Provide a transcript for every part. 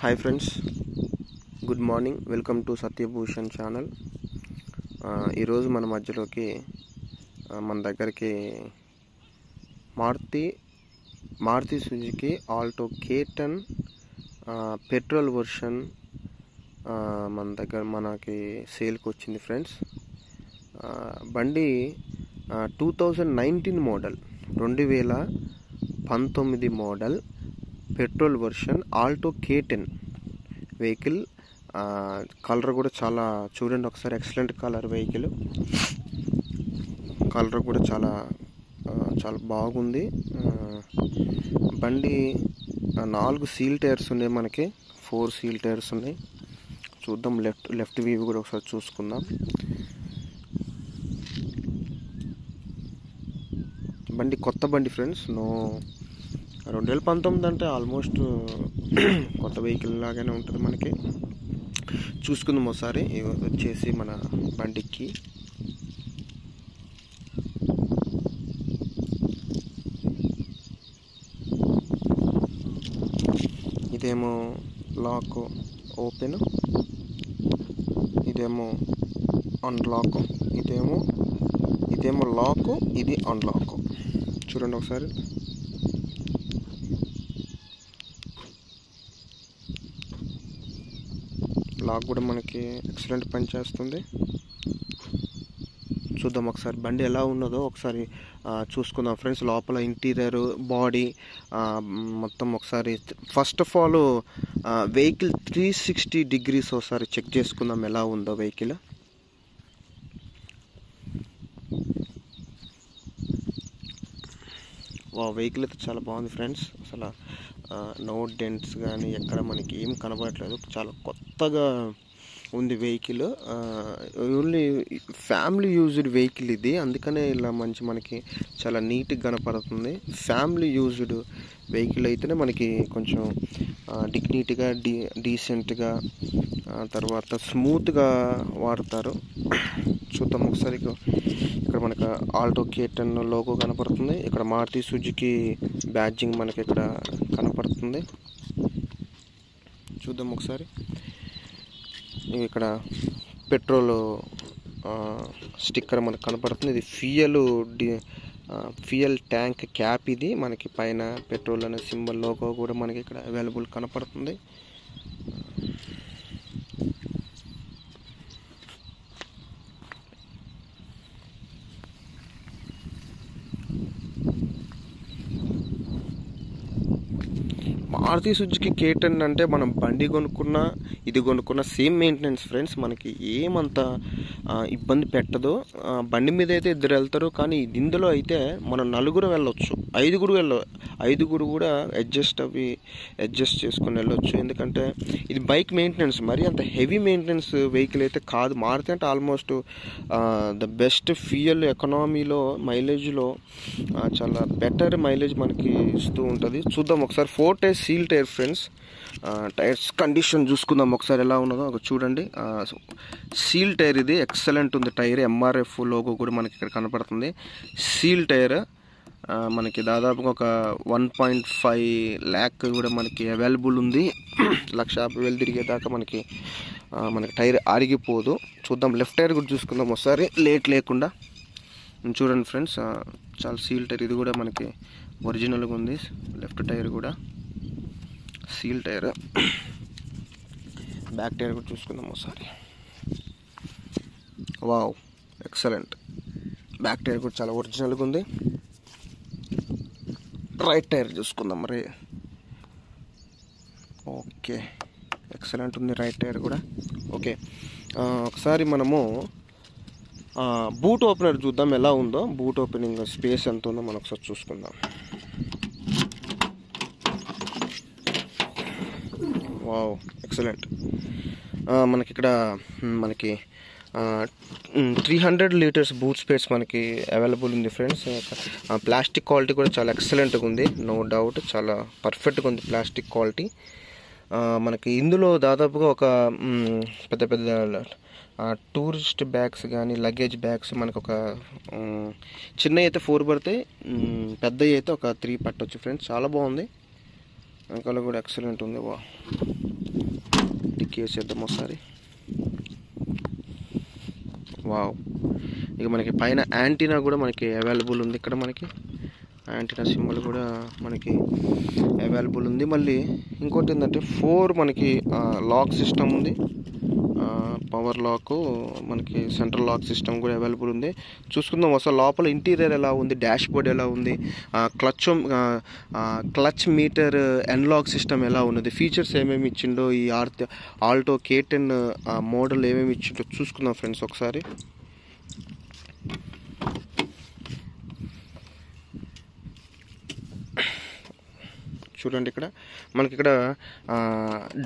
Hi friends, good morning. Welcome to Satyabhushan channel. ఈరోజు మన మధ్యలోకి మన దగ్గరికి Maruti Suzuki Alto K10 petrol version మనకి సేల్కి వచ్చింది ఫ్రెండ్స్. బండి 2019 model, 2019 model petrol version Alto K10 vehicle. Colour కూడా చాలా చూడండి ఒకసారి, ఎక్సలెంట్ కలర్ వెహికల్. కలర్ కూడా చాలా చాలా బాగుంది. బండి 4 సీల్ టైర్స్ ఉన్నాయి, మనకి 4 సీల్ టైర్స్ ఉన్నాయి. చూద్దాం, లెఫ్ట్ వ్యూ కూడా ఒకసారి చూసుకుందాం. బండి కొత్త బండి ఫ్రెండ్స్. 2019 అంటే ఆల్మోస్ట్ కొత్త వెహికల్ లాగానే ఉంటుంది మనకి. చూసుకుందాం ఒకసారి. వచ్చేసి మన బండికి ఇదేమో లాక్ ఓపెన్, ఇదేమో అన్లాక్, ఇదేమో లాక్, ఇది అన్లాక్. చూడండి ఒకసారి. లాక్ కూడా మనకి ఎక్సలెంట్ పని చేస్తుంది. చూద్దాం ఒకసారి బండి ఎలా ఉన్నదో ఒకసారి చూసుకుందాం ఫ్రెండ్స్. లోపల ఇంటీరియర్, బాడీ మొత్తం ఒకసారి first of all vehicle 360 degrees ఒకసారి చెక్ చేసుకుందాం ఎలా ఉందో వెహికల్. వెహికల్ అయితే చాలా బాగుంది ఫ్రెండ్స్. అసలు నో డెంట్స్ కానీ ఎక్కడ మనకి ఏం కనబడట్లేదు. చాలా కొత్తగా ఉంది vehicle. Only family used vehicle ఇది, అందుకనే ఇలా మనకి చాలా నీట్గా కనపడుతుంది. ఫ్యామిలీ యూజ్డ్ వెహికల్ అయితేనే మనకి కొంచెం డిగ్నిటీగా డీసెంట్గా తర్వాత స్మూత్గా వాడతారు. చూద్దాం ఒకసారి. ఇక్కడ మనకు ఆల్టో K10 లోగో కనపడుతుంది. ఇక్కడ మారుతి సుజుకి బ్యాడ్జింగ్ మనకి ఇక్కడ కనపడుతుంది. చూద్దాం ఒకసారి. ఇక్కడ పెట్రోల్ స్టిక్కర్ మనకు కనపడుతుంది. ఇది ఫ్యూయల్ ట్యాంక్ క్యాప్. ఇది మనకి పైన పెట్రోల్ అనే సింబల్ లోగో కూడా మనకి ఇక్కడ అవైలబుల్ కనపడుతుంది. మారుతి సుజుకి K10 అంటే మనం బండి కొనుక్కున్నా ఇది కొనుక్కున్న సేమ్ మెయింటెనెన్స్ ఫ్రెండ్స్. మనకి ఏమంత ఇబ్బంది పెట్టదు. బండి మీద అయితే ఇద్దరు వెళ్తారు, కానీ ఇందులో అయితే మనం 4 వెళ్ళొచ్చు, 5 కూడా అడ్జస్ట్ చేసుకుని వెళ్ళొచ్చు. ఎందుకంటే ఇది బైక్ మెయింటెనెన్స్, మరి అంత హెవీ మెయింటెనెన్స్ వెహికల్ అయితే కాదు. మారుతి అంటే ఆల్మోస్ట్ ద బెస్ట్ ఫ్యూయల్ ఎకనామీలో, మైలేజ్లో చాలా బెటర్ మైలేజ్ మనకి ఇస్తూ ఉంటుంది. చూద్దాం ఒకసారి. 4 tyres seal tyre friends. Tyres condition చూసుకుందాం ఒకసారి ఎలా ఉన్నదో. చూడండి, సీల్ టైర్ ఇది ఎక్సలెంట్ ఉంది టైర్. MRF లోగో కూడా మనకి ఇక్కడ కనపడుతుంది. సీల్ టైర్ మనకి దాదాపుగా ఒక 1.5 lakh కూడా మనకి అవైలబుల్ ఉంది. 1,50,000 తిరిగేదాకా మనకి టైర్ ఆరిగిపోదు. చూద్దాం. లెఫ్ట్ టైర్ కూడా చూసుకుందాం ఒకసారి లేట్ లేకుండా. చూడండి ఫ్రెండ్స్, చాలా సీల్ టైర్. ఇది కూడా మనకి ఒరిజినల్గా ఉంది. లెఫ్ట్ టైర్ కూడా సీల్ టైర్. బ్యాక్ టైర్ కూడా చూసుకుందాం ఒకసారి. Wow, excellent. బ్యాక్ టైర్ కూడా చాలా ఒరిజినల్గా ఉంది. రైట్ టైర్ చూసుకుందాం మరి. ఓకే, ఎక్సలెంట్ ఉంది రైట్ టైర్ కూడా. ఓకే, ఒకసారి మనము బూట్ ఓపెనర్ చూద్దాం ఎలా ఉందో. బూట్ ఓపెనింగ్ స్పేస్ ఎంత ఉందో మనం ఒకసారి చూసుకుందాం. Wow, excellent. మనకి ఇక్కడ 300 లీటర్స్ బూట్ స్పేస్ మనకి అవైలబుల్ ఉంది ఫ్రెండ్స్. ప్లాస్టిక్ క్వాలిటీ కూడా చాలా ఎక్సలెంట్గా ఉంది, నో డౌట్. చాలా పర్ఫెక్ట్గా ఉంది ప్లాస్టిక్ క్వాలిటీ. మనకి ఇందులో దాదాపుగా ఒక పెద్ద టూరిస్ట్ బ్యాగ్స్ కానీ లగేజ్ బ్యాగ్స్ మనకు ఒక చిన్నవి అయితే 4 పడతాయి, పెద్దవి అయితే ఒక 3 పట్టవచ్చు ఫ్రెండ్స్. చాలా బాగుంది. వెనకాల కూడా ఎక్సలెంట్ ఉంది. వా డిక్కీ వేసేద్దాం ఒకసారి. వావ్, ఇక మనకి పైన యాంటీనా కూడా మనకి అవైలబుల్ ఉంది. ఇక్కడ మనకి యాంటీనా సింబల్ కూడా మనకి అవైలబుల్ ఉంది. మళ్ళీ ఇంకోటి ఏంటంటే 4 మనకి లాక్ సిస్టమ్ ఉంది. పవర్ లాక్, మనకి సెంట్రల్ లాక్ సిస్టమ్ కూడా అవైలబుల్ ఉంది. చూసుకుందాం అసలు లోపల ఇంటీరియర్ ఎలా ఉంది, డాష్ బోర్డ్ ఎలా ఉంది, క్లచ్ మీటర్, ఎన్లాక్ సిస్టమ్ ఎలా ఉన్నది, ఫీచర్స్ ఏమేమి ఇచ్చిండో, ఈ ఆల్టో K10 మోడల్ ఏమేమి ఇచ్చిండో చూసుకుందాం ఫ్రెండ్స్ ఒకసారి. చూడండి, ఇక్కడ మనకి ఇక్కడ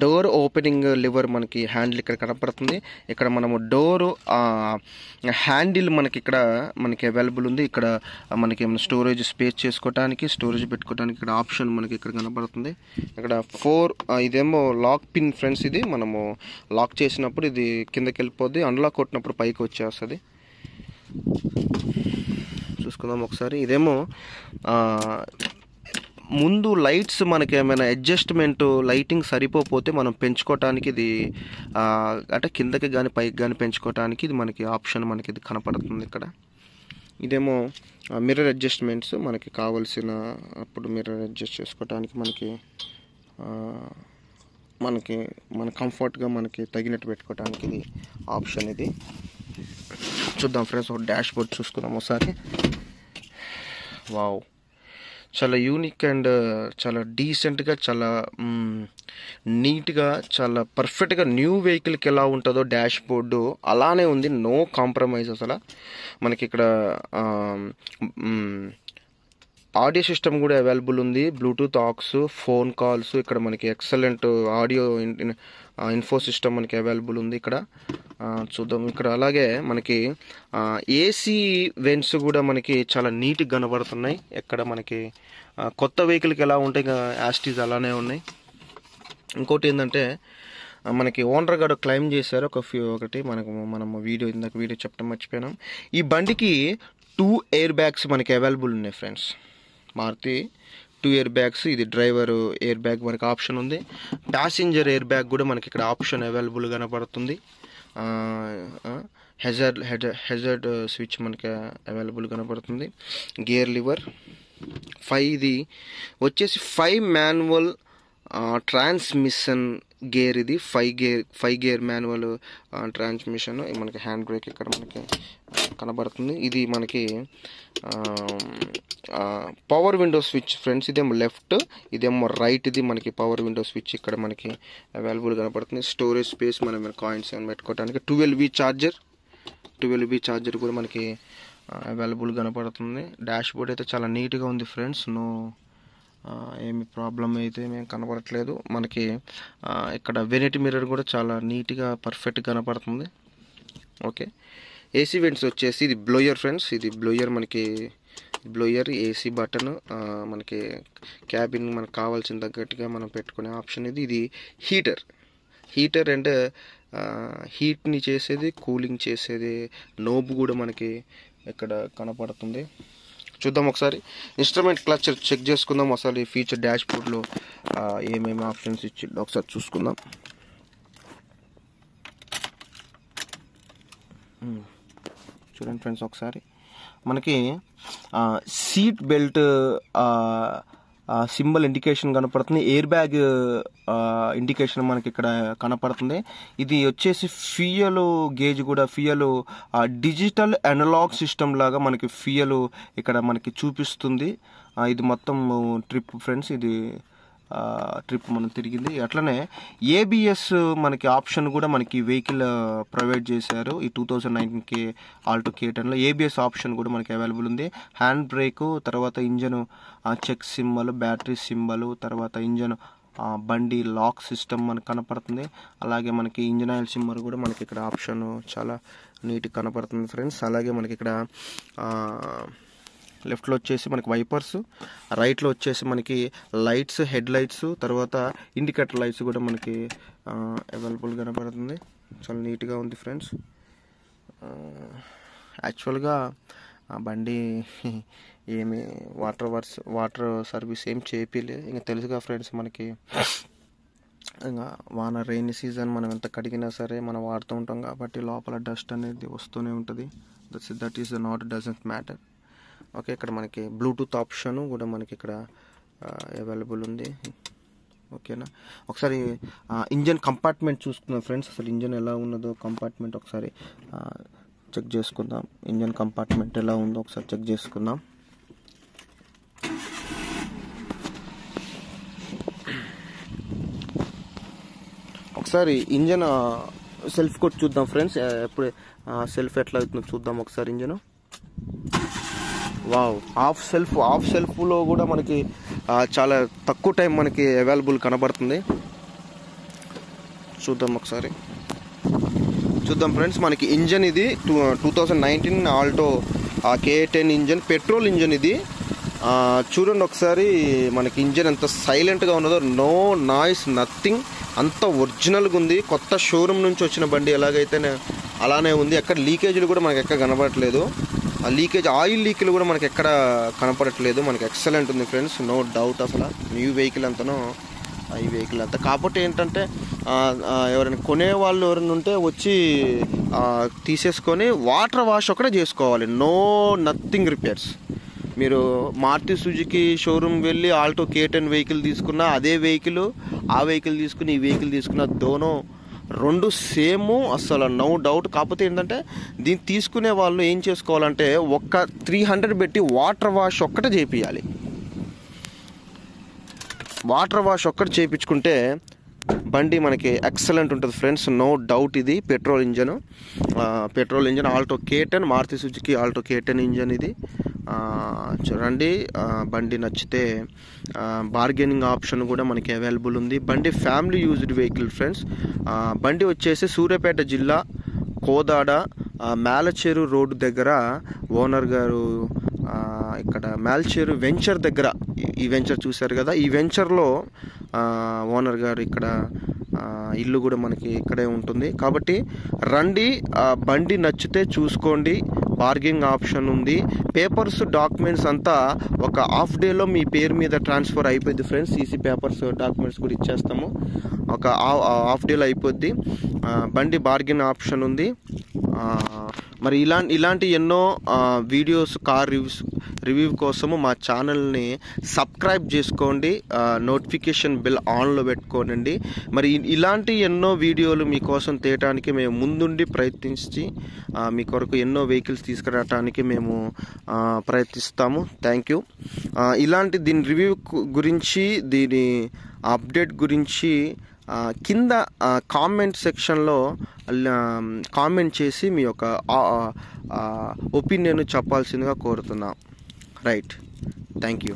డోర్ ఓపెనింగ్ లివర్ మనకి హ్యాండిల్ ఇక్కడ కనపడుతుంది. ఇక్కడ మనము డోరు హ్యాండిల్ మనకి ఇక్కడ మనకి అవైలబుల్ ఉంది. ఇక్కడ మనకి ఏమైనా స్టోరేజ్ స్పేస్ చేసుకోవడానికి, స్టోరేజ్ పెట్టుకోవడానికి ఇక్కడ ఆప్షన్ మనకి ఇక్కడ కనపడుతుంది. ఇక్కడ 4 ఇదేమో లాక్ పిన్ ఫ్రెండ్స్. ఇది మనము లాక్ చేసినప్పుడు ఇది కిందకి వెళ్ళిపోద్ది, అన్లాక్ కొట్టినప్పుడు పైకి వచ్చేస్తుంది. చూసుకుందాం ఒకసారి. ఇదేమో ముందు లైట్స్ మనకి ఏమైనా అడ్జస్ట్మెంట్, లైటింగ్ సరిపోతే మనం పెంచుకోవటానికి ఇది అంటే కిందకి కానీ పైకి కానీ పెంచుకోవటానికి ఇది మనకి ఆప్షన్ మనకి ఇది కనపడుతుంది ఇక్కడ. ఇదేమో మిర్రర్ అడ్జస్ట్మెంట్స్, మనకి కావాల్సిన అప్పుడు మిర్రర్ అడ్జస్ట్ చేసుకోవటానికి మన కంఫర్ట్గా మనకి తగినట్టు పెట్టుకోవటానికి ఇది ఆప్షన్. ఇది చూద్దాం ఫ్రెండ్స్, ఒక డాష్ బోర్డ్ చూసుకుందాం ఒకసారి. వావ్, చాలా యూనిక్ అండ్ చాలా డీసెంట్గా, చాలా నీట్గా, చాలా పర్ఫెక్ట్గా న్యూ వెహికల్కి ఎలా ఉంటుందో డాష్ బోర్డు అలానే ఉంది. నో కాంప్రమైజ్ అసలు. మనకి ఇక్కడ ఆడియో సిస్టమ్ కూడా అవైలబుల్ ఉంది, బ్లూటూత్ ఆక్స్, ఫోన్ కాల్స్, ఇక్కడ మనకి ఎక్సలెంట్ ఆడియో ఇన్ఫో సిస్టమ్ మనకి అవైలబుల్ ఉంది ఇక్కడ. చూద్దాం ఇక్కడ. అలాగే మనకి ఏసీ వెంట్స్ కూడా మనకి చాలా నీట్గా కనబడుతున్నాయి. ఎక్కడ మనకి కొత్త వెహికల్కి ఎలా ఉంటాయి యాస్టీస్ అలానే ఉన్నాయి. ఇంకోటి ఏంటంటే మనకి ఓనర్ గారు క్లెయిమ్ చేశారు ఒకటి మనం వీడియో చెప్పడం మర్చిపోయినాం. ఈ బండికి 2 ఎయిర్ బ్యాగ్స్ మనకి అవైలబుల్ ఉన్నాయి ఫ్రెండ్స్. Maruti 2 air bags. ఇది డ్రైవర్ ఎయిర్ బ్యాగ్ మనకి ఆప్షన్ ఉంది. ప్యాసింజర్ ఎయిర్ బ్యాగ్ కూడా మనకి ఇక్కడ ఆప్షన్ అవైలబుల్ కనపడుతుంది. హెజర్డ్ స్విచ్ మనకి అవైలబుల్ కనపడుతుంది. గేర్ లివర్ 5, ఇది వచ్చేసి 5 మాన్యువల్ ట్రాన్స్మిషన్ గేర్. ఇది 5 గేర్ మాన్యువల్ ట్రాన్స్మిషన్. మనకి హ్యాండ్ బ్రేక్ ఇక్కడ మనకి కనబడుతుంది. ఇది మనకి పవర్ విండో స్విచ్ ఫ్రెండ్స్. ఇదేమో లెఫ్ట్, ఇదేమో రైట్. ఇది మనకి పవర్ విండో స్విచ్ ఇక్కడ మనకి అవైలబుల్ కనపడుతుంది. స్టోరేజ్ స్పేస్ మనం కాయిన్స్ ఏమైనా పెట్టుకోవడానికి. 12V ఛార్జర్ కూడా మనకి అవైలబుల్ కనపడుతుంది. డాష్ బోర్డ్ అయితే చాలా నీట్గా ఉంది ఫ్రెండ్స్. ఏమి ప్రాబ్లం అయితే మేము కనపడట్లేదు. మనకి ఇక్కడ వెనిటీ మిర్రర్ కూడా చాలా నీట్గా పర్ఫెక్ట్గా కనపడుతుంది. ఓకే, ఏసీ వెంట్స్ వచ్చేసి ఇది బ్లోయర్ ఫ్రెండ్స్. ఇది బ్లోయర్ మనకి ఏసీ బటన్, మనకి క్యాబిన్ మనకు కావాల్సిన తగ్గట్టుగా మనం పెట్టుకునే ఆప్షన్. ఇది హీటర్ అండ్ హీట్ని చేసేది, కూలింగ్ చేసేది నోబ్ కూడా మనకి ఇక్కడ కనపడుతుంది. చూద్దాం ఒకసారి. ఇన్స్ట్రుమెంట్ క్లచర్ చెక్ చేసుకుందాం అసలు ఈ ఫీచర్ డాష్ బోర్డ్లో ఏమేమి ఆప్షన్స్ ఇచ్చిందో ఒకసారి చూసుకుందాం. చూడండి ఫ్రెండ్స్ ఒకసారి. మనకి సీట్ బెల్ట్ సింబల్ ఇండికేషన్ కనపడుతుంది. ఎయిర్ బ్యాగ్ ఇండికేషన్ మనకి ఇక్కడ కనపడుతుంది. ఇది వచ్చేసి ఫ్యూయల్ గేజ్ కూడా, ఫ్యూయల్ డిజిటల్ అనలాగ్ సిస్టమ్ లాగా మనకి ఫ్యూయల్ ఇక్కడ మనకి చూపిస్తుంది. ఇది మొత్తం ట్రిప్ ఫ్రెండ్స్. ఇది ట్రిప్ మనం తిరిగింది. అట్లనే ఏబిఎస్ మనకి ఆప్షన్ కూడా మనకి వెహికల్ ప్రొవైడ్ చేశారు. ఈ 2019 ఆల్టో K10లో ఏబిఎస్ ఆప్షన్ కూడా మనకి అవైలబుల్ ఉంది. హ్యాండ్ బ్రేక్, తర్వాత engine check symbol, battery symbol, తర్వాత ఇంజన్ బండి లాక్ సిస్టమ్ మనకు కనపడుతుంది. అలాగే మనకి ఇంజన్ ఆయిల్ సింబల్ కూడా మనకి ఇక్కడ ఆప్షన్ చాలా నీట్గా కనపడుతుంది ఫ్రెండ్స్. అలాగే మనకి ఇక్కడ లెఫ్ట్లో వచ్చేసి మనకి వైపర్స్, రైట్లో వచ్చేసి మనకి లైట్స్, హెడ్ లైట్స్, తర్వాత ఇండికేటర్ లైట్స్ కూడా మనకి అవైలబుల్ కనపడుతుంది. చాలా నీట్గా ఉంది ఫ్రెండ్స్. యాక్చువల్గా బండి ఏమి వాటర్ సర్వీస్ ఏం చేపిలే. ఇంకా తెలుసుగా ఫ్రెండ్స్, మనకి ఇంకా వాన రెయినీ సీజన్ మనం ఎంత కడిగినా సరే మనం వాడుతూ ఉంటాం కాబట్టి లోపల డస్ట్ అనేది వస్తూనే ఉంటుంది. That is not doesn't matter. Okay, ఇక్కడ మనకి బ్లూటూత్ ఆప్షన్ కూడా మనకి ఇక్కడ అవైలబుల్ ఉంది. ఓకేనా, ఒకసారి ఇంజన్ కంపార్ట్మెంట్ చూసుకుందాం ఫ్రెండ్స్. అసలు ఇంజన్ ఎలా ఉన్నదో కంపార్ట్మెంట్ ఒకసారి చెక్ చేసుకుందాం. ఇంజన్ కంపార్ట్మెంట్ ఎలా ఉందో ఒకసారి చెక్ చేసుకుందాం. ఒకసారి ఇంజన్ సెల్ఫ్ కొట్టి చూద్దాం ఫ్రెండ్స్. ఎప్పుడు సెల్ఫ్ ఎట్లా అవుతుందో చూద్దాం ఒకసారి ఇంజన్. వావ్, హాఫ్ సెల్ఫ్లో కూడా మనకి చాలా తక్కువ టైం మనకి అవైలబుల్ కనబడుతుంది. చూద్దాం ఒకసారి చూద్దాం ఫ్రెండ్స్. మనకి ఇంజన్ ఇది 2019 Alto K10 engine, petrol engine ఇది. చూడండి ఒకసారి మనకి ఇంజన్ ఎంత సైలెంట్గా ఉన్నదో, నో నాయిస్, నథింగ్, అంత ఒరిజినల్గా ఉంది. కొత్త షోరూమ్ నుంచి వచ్చిన బండి ఎలాగైతే అలానే ఉంది. ఎక్కడ లీకేజీలు కూడా మనకి ఎక్కడ కనపడట్లేదు. ఆ లీకేజ్ ఆయిల్ లీకులు కూడా మనకి ఎక్కడ కనపడట్లేదు. మనకి ఎక్సలెంట్ ఉంది ఫ్రెండ్స్, నో డౌట్. అసలు న్యూ వెహికల్ అంతనో ఈ వెహికల్ అంతా. కాకపోతే ఏంటంటే ఎవరైనా కొనేవాళ్ళు ఎవరైనా ఉంటే వచ్చి తీసేసుకొని వాటర్ వాష్ ఒకటే చేసుకోవాలి. No nothing repairs. మీరు మారుతి సుజుకి షోరూమ్ వెళ్ళి ఆల్టో K10 వెహికల్ తీసుకున్న అదే వెహికల్, ఆ వెహికల్ తీసుకుని ఈ వెహికల్ తీసుకున్న దోనో రెండు సేము, అసలు నో డౌట్. కాకపోతే ఏంటంటే దీన్ని తీసుకునే వాళ్ళు ఏం చేసుకోవాలంటే ఒక్క 300 పెట్టి వాటర్ వాష్ ఒక్కటే చేయించాలి. వాటర్ వాష్ ఒక్కటి చేయించుకుంటే బండి మనకి ఎక్సలెంట్ ఉంటుంది ఫ్రెండ్స్, నో డౌట్. ఇది petrol engine Alto K10, Maruti Suzuki Alto K10 engine ఇది. చూడండి, బండి నచ్చితే బార్గెనింగ్ ఆప్షన్ కూడా మనకి అవైలబుల్ ఉంది. బండి ఫ్యామిలీ యూజ్డ్ వెహికల్ ఫ్రెండ్స్. బండి వచ్చేసి సూర్యాపేట జిల్లా కోదాడ మేలచేరు రోడ్డు దగ్గర ఓనర్ గారు ఇక్కడ మేల్చేరు వెంచర్ దగ్గర, ఈ వెంచర్ చూశారు కదా, ఈ వెంచర్లో ఓనర్ గారు ఇక్కడ ఇల్లు కూడా మనకి ఇక్కడే ఉంటుంది. కాబట్టి రండి, బండి నచ్చితే చూసుకోండి. బార్గెనింగ్ ఆప్షన్ ఉంది. పేపర్స్ డాక్యుమెంట్స్ అంతా ఒక హాఫ్ డేలో మీ పేరు మీద ట్రాన్స్ఫర్ అయిపోద్ది ఫ్రెండ్స్. సీసీ పేపర్స్ డాక్యుమెంట్స్ కూడా ఇచ్చేస్తాము, ఒక హాఫ్ డేలో అయిపోద్ది. బండి బార్గెన్ ఆప్షన్ ఉంది. మరి ఇలాంటి ఎన్నో వీడియోస్, కార్ రివ్యూ కోసము మా ఛానల్ని సబ్స్క్రైబ్ చేసుకోండి. నోటిఫికేషన్ బిల్ ఆన్లో పెట్టుకోనండి. మరి ఇలాంటి ఎన్నో వీడియోలు మీకోసం తీయటానికి మేము ముందుండి ప్రయత్నించి మీ కొరకు ఎన్నో వెహికల్స్ తీసుకురావడానికి మేము ప్రయత్నిస్తాము. Thank you. దీని రివ్యూ గురించి, దీని అప్డేట్ గురించి కింద కామెంట్ సెక్షన్లో కామెంట్ చేసి మీ యొక్క ఒపీనియన్ చెప్పాల్సిందిగా కోరుతున్నాం. Right, thank you.